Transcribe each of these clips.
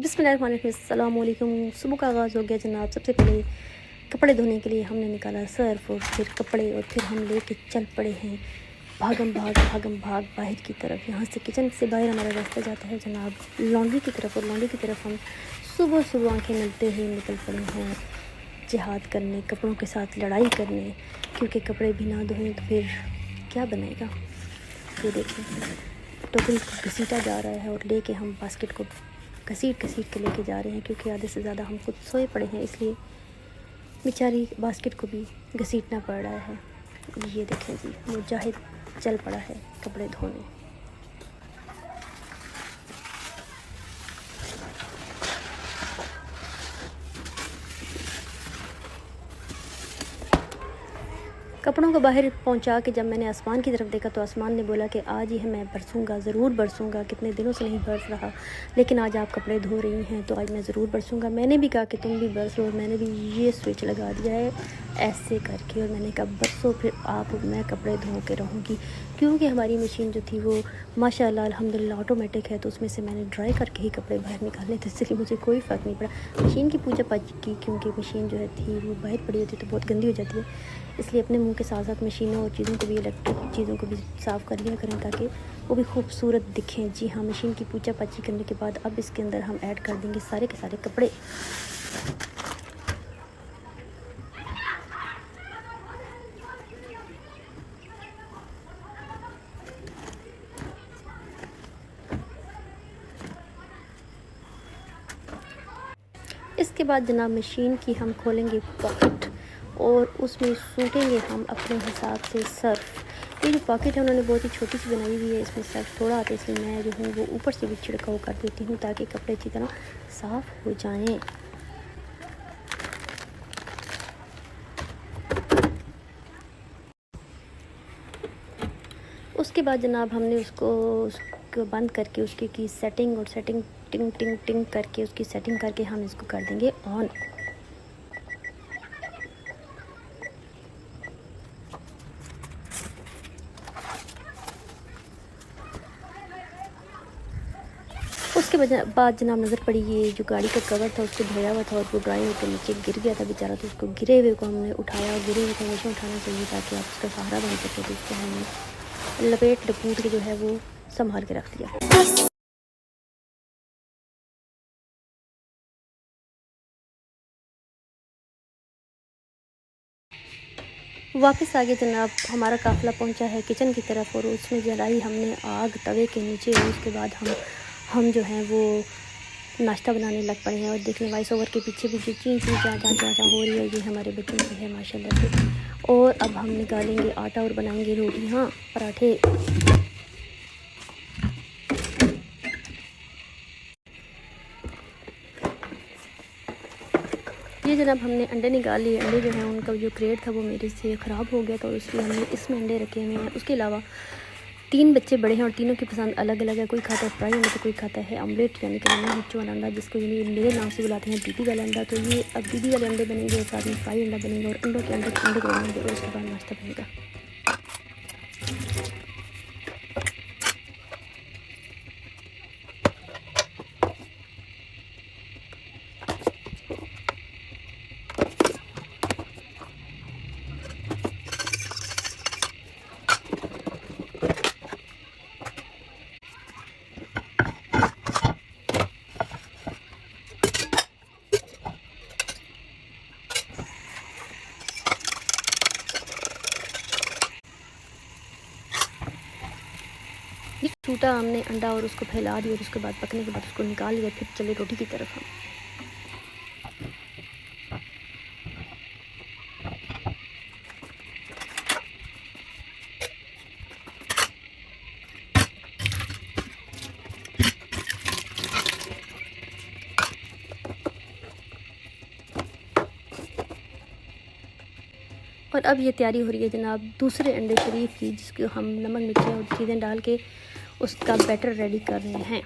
बिस्मिल्लाहिर्रहमानिर्रहीम। सुबह का आगाज़ हो गया जनाब। सबसे पहले कपड़े धोने के लिए हमने निकाला सर्फ और फिर कपड़े और फिर हम लेके चल पड़े हैं भागम भाग बाहर की तरफ। यहाँ से किचन से बाहर हमारा रास्ता जाता है जनाब लॉन्ड्री की तरफ, और लॉन्ड्री की तरफ हम सुबह सुबह आँखें मिलते हुए निकल पड़े हैं जिहाद करने, कपड़ों के साथ लड़ाई करने, क्योंकि कपड़े भी ना धोएं तो फिर क्या बनेगा। ये देखें टोकरी को घसीटा जा रहा है और लेके हम बास्केट को घसीट के लेके जा रहे हैं, क्योंकि आधे से ज़्यादा हम खुद सोए पड़े हैं, इसलिए बेचारी बास्केट को भी घसीटना पड़ रहा है। ये देखें जी, मुजाहिद चल पड़ा है कपड़े धोने। कपड़ों को बाहर पहुंचा के जब मैंने आसमान की तरफ देखा तो आसमान ने बोला कि आज ही मैं बरसूंगा, ज़रूर बरसूंगा। कितने दिनों से नहीं बरस रहा, लेकिन आज आप कपड़े धो रही हैं तो आज मैं ज़रूर बरसूंगा। मैंने भी कहा कि तुम भी बरसो, और मैंने भी ये स्विच लगा दिया है ऐसे करके, और मैंने कहा बरसो फिर आप मैं कपड़े धो के रहूँगी। क्योंकि हमारी मशीन जो थी वो माशाल्लाह अल्हम्दुलिल्लाह ऑटोमेटिक है, तो उसमें से मैंने ड्राई करके ही कपड़े बाहर निकाले थे, इसलिए मुझे कोई फ़र्क नहीं पड़ा। मशीन की पूजा पाठ की, क्योंकि मशीन जो है थी वो बाहर पड़ी होती तो बहुत गंदी हो जाती है, इसलिए अपने मुंह के साथ साथ मशीनों और चीज़ों को भी, इलेक्ट्रिक चीज़ों को भी साफ़ कर लिया करें ताकि वो भी खूबसूरत दिखें। जी हाँ, मशीन की पूजा पाची करने के बाद अब इसके अंदर हम ऐड कर देंगे सारे के सारे कपड़े। इसके बाद जनाब मशीन की हम खोलेंगे पॉकेट और उसमें सूटेंगे हम अपने हिसाब से सर्फ। ये जो पॉकेट है उन्होंने बहुत ही छोटी सी बनाई हुई है, इसमें सर्फ थोड़ा आता है, इसलिए मैं जो हूँ वो ऊपर से भी छिड़काव कर देती हूँ ताकि कपड़े अच्छी तरह साफ़ हो जाएं। उसके बाद जनाब हमने उसको बंद करके उसकी की सेटिंग और सेटिंग टिंग टिंग टिंग करके उसकी सेटिंग करके हम इसको कर देंगे ऑन। उसके बाद जनाब नज़र पड़ी ये जो गाड़ी का कवर था उसको धोया हुआ था और वो ड्राई होकर नीचे गिर गया था बेचारा, तो उसको गिरे हुए को हमने उठाया, और गिरे हुए को हमेशा उठाना चाहिए ताकि आप उसका सहारा बन सके। तो उसको हमने लपेट के जो है वो संभाल के रख दिया। वापस आगे जनाब हमारा काफ़िला पहुंचा है किचन की तरफ, और उसमें जलाई हमने आग तवे के नीचे। उसके बाद हम जो हैं वो नाश्ता बनाने लग पड़े हैं, और देखने वॉइस ओवर के पीछे भी जो ची चा हो रही है ये हमारे बच्चों की है माशाल्लाह से। और अब हम निकालेंगे आटा और बनाएंगे रोटियां पराठे। ये जनाब हमने अंडे निकाल लिए। अंडे जो हैं उनका जो क्रेट था वो मेरे से ख़राब हो गया था, और इसलिए हमने इसमें अंडे रखे हुए हैं। उसके अलावा 3 बच्चे बड़े हैं और तीनों की पसंद अलग अलग है। कोई खाता है फ्राई अंडा तो कोई खाता है ऑमलेट, यानी कि नमक मिर्च वाला अंडा, जिसको यानी मेरे नाम से बुलाते हैं दीदी वाला अंडा। तो ये अब दीदी वाले अंडे बनेंगे और साथ में फ्राई अंडा बनेगा, और अंडों के अंडे बनेंगे, और उसके बाद नाश्ता बनेगा। टूटा हमने अंडा और उसको फैला दिया, और उसके बाद पकने के बाद उसको निकाल लिया। फिर चले रोटी की तरफ हम। और अब ये तैयारी हो रही है जनाब दूसरे अंडे शरीफ की, जिसको हम नमक मिर्ची और चीज़ें डाल के उसका बैटर रेडी कर रहे हैं।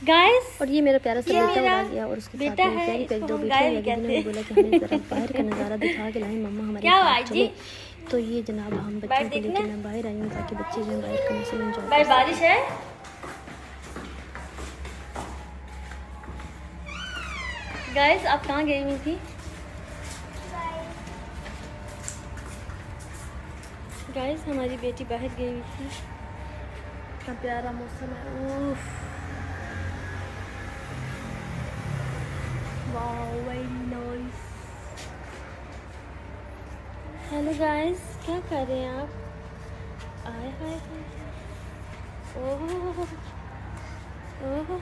गाइस, और ये मेरा प्यारा सा बेटा उड़ा गया, और उसके साथ में प्यारी दो बेटियां लगी, जिन्होंने बोला कि हमें जरा बाहर का नज़ारा दिखा के लाएं मम्मा हमारे साथ चलो। तो ये जनाब हम बच्चों को लेकर मैं बाहर आई हूँ ताकि बच्चे जो बाहर का मौसम एंजॉय बाहर बारिश है। गाइस आप कहाँ गई हुई थी? गाइस हमारी बेटी बाहर गई हुई थी। कितना प्यारा मौसम है। उफ, wow very nice. Hello guys, क्या कर रहे हैं आप? आए हाय हाय। ओह ओह,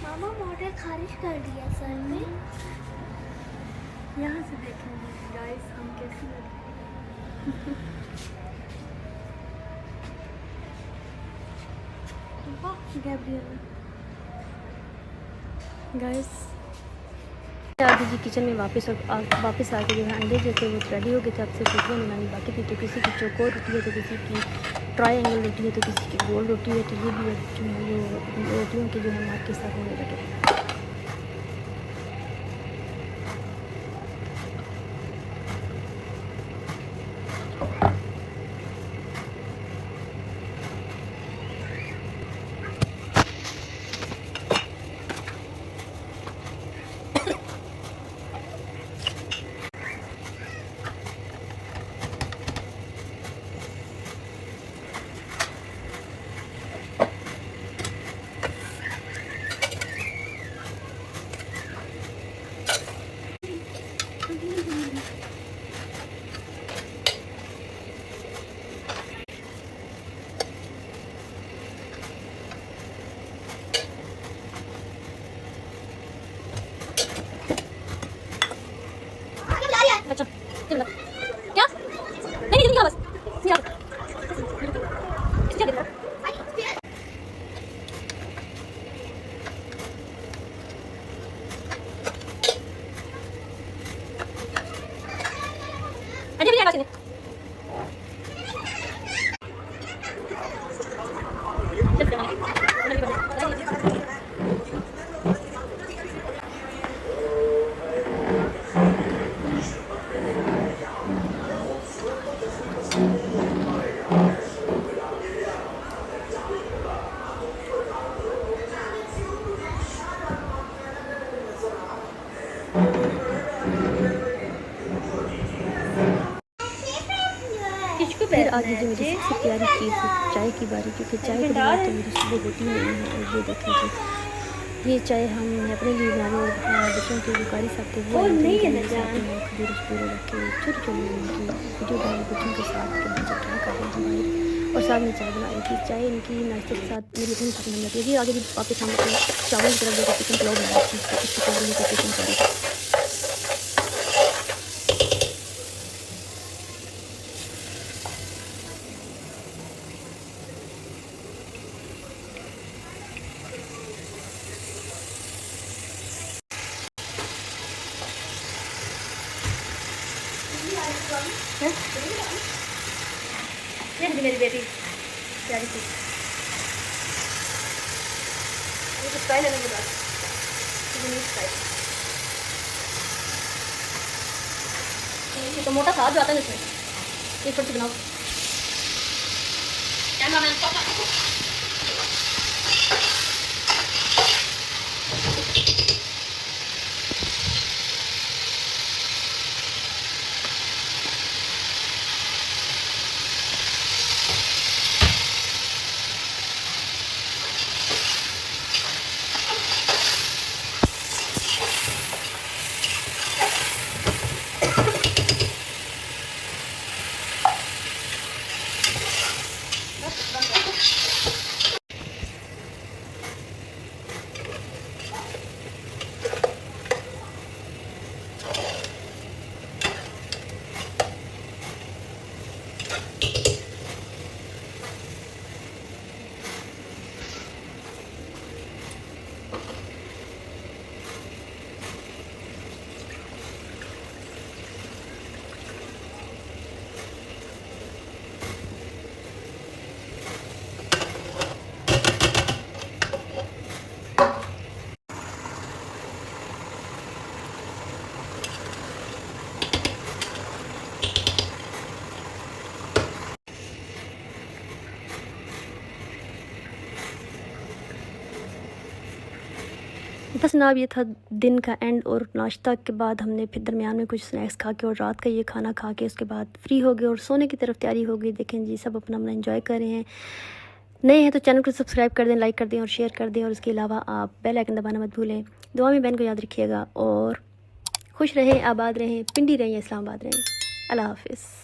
मामा मोटर खारिज कर दिया सर में। यहाँ से देखेंगे गाइस हम कैसी लगते हैं। वाह गैब्रिएला। गाइस आगे जी किचन में वापस आके जो है अंडे जो थे वो रेडी हो गए थे। अब से रोटियाँ बनानी बाकी थी। तो किसी की चौकोर रोटी है, तो किसी की ट्रायंगल रोटी है, तो किसी की गोल रोटी है। तो ये भी जो है वो रोटियों के जो है मार्क के साथ होने लगे। अच्छा क्या? नहीं नहीं बस नहीं आ। अजय भी आएगा। फिर आगे जो मेरी सबसे प्यारी चीज़ चाय की बारी, क्योंकि चाय के बिना तो मेरी सुबह होती नहीं है। और ये देख लीजिए, ये चाय हम अपने लिए बना रहे हैं। बच्चों के जो कारी साहब थे वो नहीं है मेरे साथ ना में खजूर पूरे रखे छोटी छोटी उनकी वीडियो बनाई बच्चों के साथ कि बच्चे क्या कर रहे हैं बाहर। और साथ में चाय बना रही थी। चाय इनकी नाश्ते के साथ मेरी अपनी पसंद बन जाती है। आगे भी वापस हम अपने चावल की तरफ देखो, चिकन पुलाव बनाई थी। तो इसकी तैयारी की कोशिश कर रही थी। ये मेरी बेटी प्यारी सी। ये तो फ्राई लेने के बाद ये तो मोटा था जो आता है इसमें। ये छोटी बनाओ। बस जनाब ये था दिन का एंड, और नाश्ता के बाद हमने फिर दरमियान में कुछ स्नैक्स खा के और रात का ये खाना खा के उसके बाद फ्री हो गए और सोने की तरफ तैयारी हो गई। देखें जी सब अपना अपना एंजॉय कर रहे हैं। नए हैं तो चैनल को सब्सक्राइब कर दें, लाइक कर दें और शेयर कर दें, और इसके अलावा आप बेल आइकन दबाना मत भूलें। दुआ में बहन को याद रखिएगा और खुश रहें, आबाद रहें, पिंडी रहें, इस्लामाबाद रहें। अल्लाह हाफिज़।